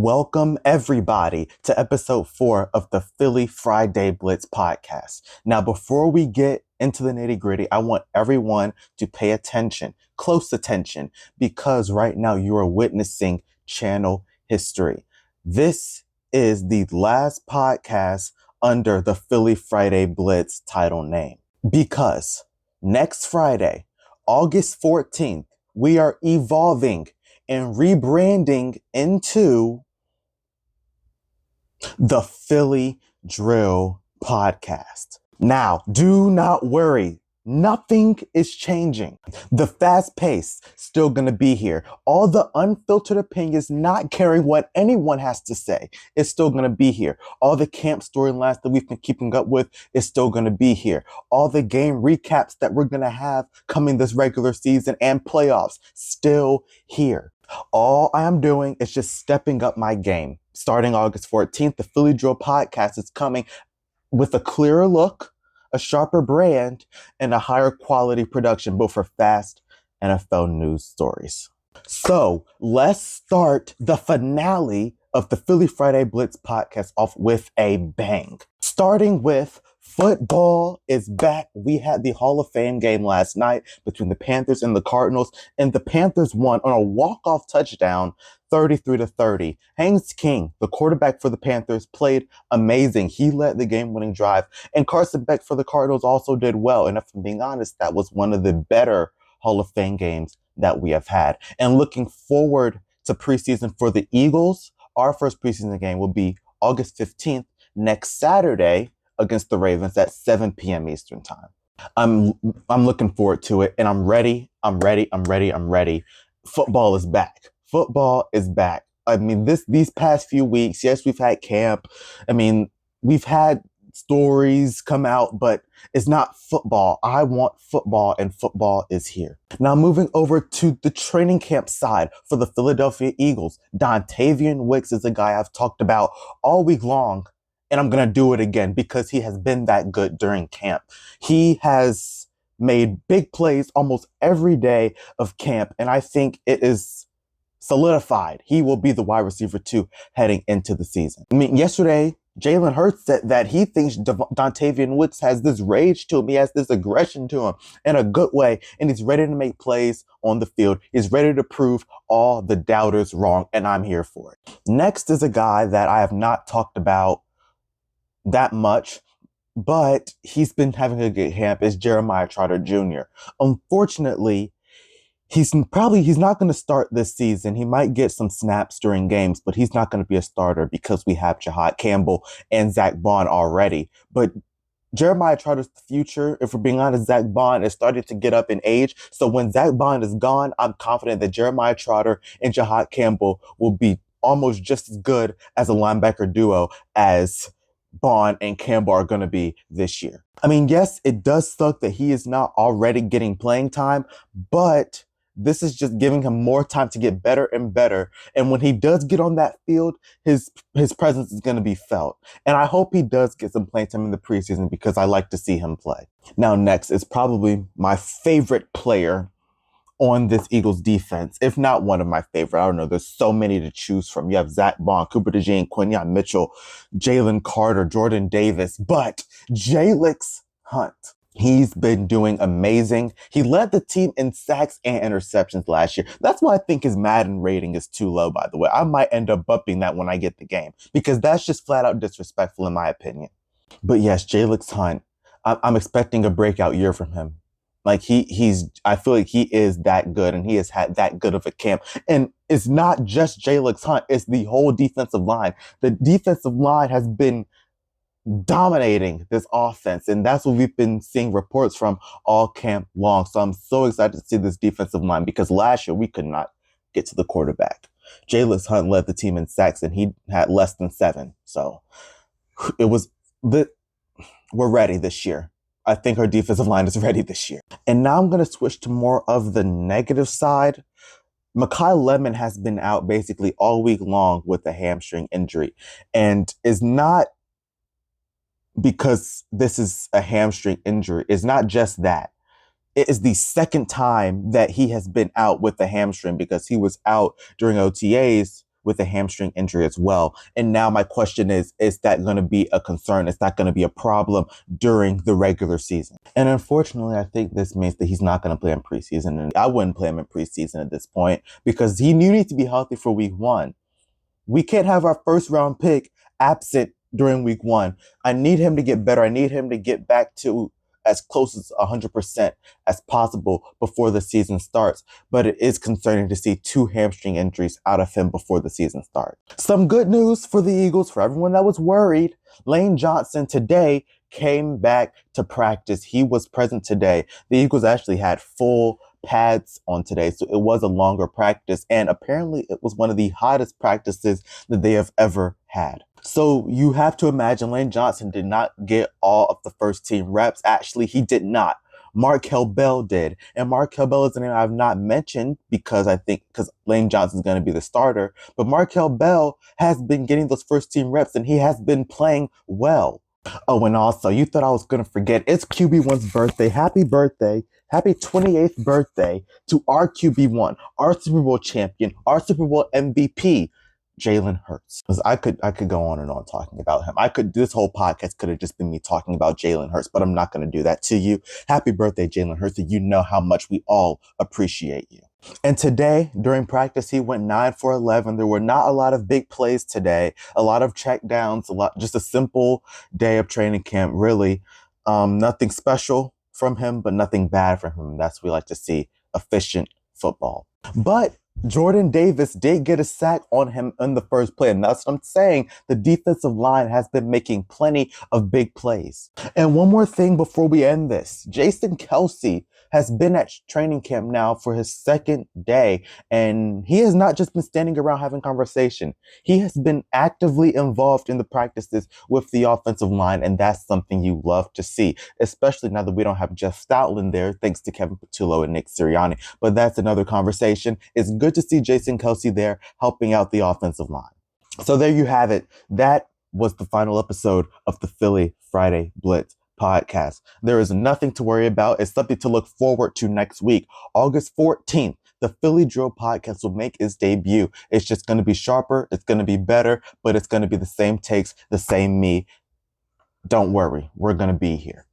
Welcome, everybody, to episode 4 of the Philly Friday Blitz podcast. Now, before we get into the nitty gritty, I want everyone to pay attention, close attention, because right now you are witnessing channel history. This is the last podcast under the Philly Friday Blitz title name, because next Friday, August 14th, we are evolving and rebranding into the Philly Drill Podcast. Now, do not worry. Nothing is changing. The fast pace still going to be here. All the unfiltered opinions, not caring what anyone has to say, is still going to be here. All the camp storylines that we've been keeping up with is still going to be here. All the game recaps that we're going to have coming this regular season and playoffs, still here. All I am doing is just stepping up my game. Starting August 14th, the Philly Drill Podcast is coming with a clearer look, a sharper brand, and a higher quality production, both for fast NFL news stories. So let's start the finale of the Philly Friday Blitz podcast off with a bang. Starting with football is back. We had the Hall of Fame game last night between the Panthers and the Cardinals, and the Panthers won on a walk-off touchdown, 33-30. Haynes King, the quarterback for the Panthers, played amazing. He led the game-winning drive, and Carson Beck for the Cardinals also did well. And if I'm being honest, that was one of the better Hall of Fame games that we have had. And looking forward to preseason for the Eagles, our first preseason game will be August 15th, next Saturday, against the Ravens at 7 p.m. Eastern time. I'm looking forward to it, and I'm ready. Football is back. Football is back. I mean, these past few weeks, yes, we've had camp. I mean, we've had stories come out, but it's not football. I want football, and football is here. Now, moving over to the training camp side for the Philadelphia Eagles, Dontavian Wicks is a guy I've talked about all week long, and I'm going to do it again because he has been that good during camp. He has made big plays almost every day of camp, and I think it is solidified. He will be the wide receiver 2 heading into the season. I mean, yesterday, Jalen Hurts said that he thinks Dontavian Wicks has this rage to him. He has this aggression to him in a good way, and he's ready to make plays on the field. He's ready to prove all the doubters wrong, and I'm here for it. Next is a guy that I have not talked about that much, but he's been having a good camp, is Jeremiah Trotter Jr. Unfortunately, he's not going to start this season. He might get some snaps during games, but he's not going to be a starter because we have Jahad Campbell and Zach Bond already. But Jeremiah Trotter's future, if we're being honest, Zach Bond is starting to get up in age. So when Zach Bond is gone, I'm confident that Jeremiah Trotter and Jahad Campbell will be almost just as good as a linebacker duo as Bond and Campbell are going to be this year. I mean, yes, it does suck that he is not already getting playing time, but this is just giving him more time to get better and better. And when he does get on that field, his presence is going to be felt. And I hope he does get some playing time in the preseason because I like to see him play. Now, next is probably my favorite player on this Eagles defense, if not one of my favorite. I don't know. There's so many to choose from. You have Zach Bond, Cooper DeJean, Quinyon Mitchell, Jalen Carter, Jordan Davis, but Jalix Hunt. He's been doing amazing. He led the team in sacks and interceptions last year. That's why I think his Madden rating is too low, by the way. I might end up bumping that when I get the game because that's just flat out disrespectful in my opinion. But yes, Jalix Hunt, I'm expecting a breakout year from him. Like I feel like he is that good and he has had that good of a camp. And it's not just Jalix Hunt, it's the whole defensive line. The defensive line has been dominating this offense, and that's what we've been seeing reports from all camp long. So I'm so excited to see this defensive line because last year we could not get to the quarterback. Jalix Hunt led the team in sacks and he had less than 7. So we're ready this year. I think our defensive line is ready this year. And now I'm going to switch to more of the negative side. Mekhi Lemon has been out basically all week long with a hamstring injury, and is not because this is a hamstring injury. It's not just that. It is the second time that he has been out with a hamstring because he was out during OTAs with a hamstring injury as well. And now my question is that going to be a concern? Is that going to be a problem during the regular season? And unfortunately, I think this means that he's not going to play in preseason. And I wouldn't play him in preseason at this point because you need to be healthy for week 1. We can't have our first round pick absent during week 1. I need him to get better. I need him to get back to as close as 100% as possible before the season starts. But it is concerning to see 2 hamstring injuries out of him before the season starts. Some good news for the Eagles, for everyone that was worried. Lane Johnson today came back to practice. He was present today. The Eagles actually had full pads on today, so it was a longer practice, and apparently it was one of the hottest practices that they have ever had. So you have to imagine Lane Johnson did not get all of the first team reps. Actually, he did not. Markel Bell did. And Markel Bell is a name I've not mentioned because Lane Johnson is going to be the starter. But Markel Bell has been getting those first team reps and he has been playing well. Oh, and also, you thought I was going to forget. It's QB1's birthday. Happy birthday. Happy 28th birthday to our QB1, our Super Bowl champion, our Super Bowl MVP, Jalen Hurts. I could go on and on talking about him. This whole podcast could have just been me talking about Jalen Hurts, but I'm not going to do that to you. Happy birthday, Jalen Hurts. And you know how much we all appreciate you. And today, during practice, he went 9 for 11. There were not a lot of big plays today, a lot of check downs, just a simple day of training camp, really. Nothing special from him, but nothing bad from him. That's what we like to see, efficient football. But Jordan Davis did get a sack on him in the first play. And that's what I'm saying. The defensive line has been making plenty of big plays. And one more thing before we end this. Jason Kelce has been at training camp now for his second day. And he has not just been standing around having conversation. He has been actively involved in the practices with the offensive line. And that's something you love to see, especially now that we don't have Jeff Stoutland there, thanks to Kevin Patullo and Nick Sirianni. But that's another conversation. It's good to see Jason Kelce there helping out the offensive line. So there you have it. That was the final episode of the Philly Friday Blitz podcast. There is nothing to worry about. It's something to look forward to next week. August 14th, the Philly Drill podcast will make its debut. It's just going to be sharper. It's going to be better, but it's going to be the same takes, the same me. Don't worry. We're going to be here.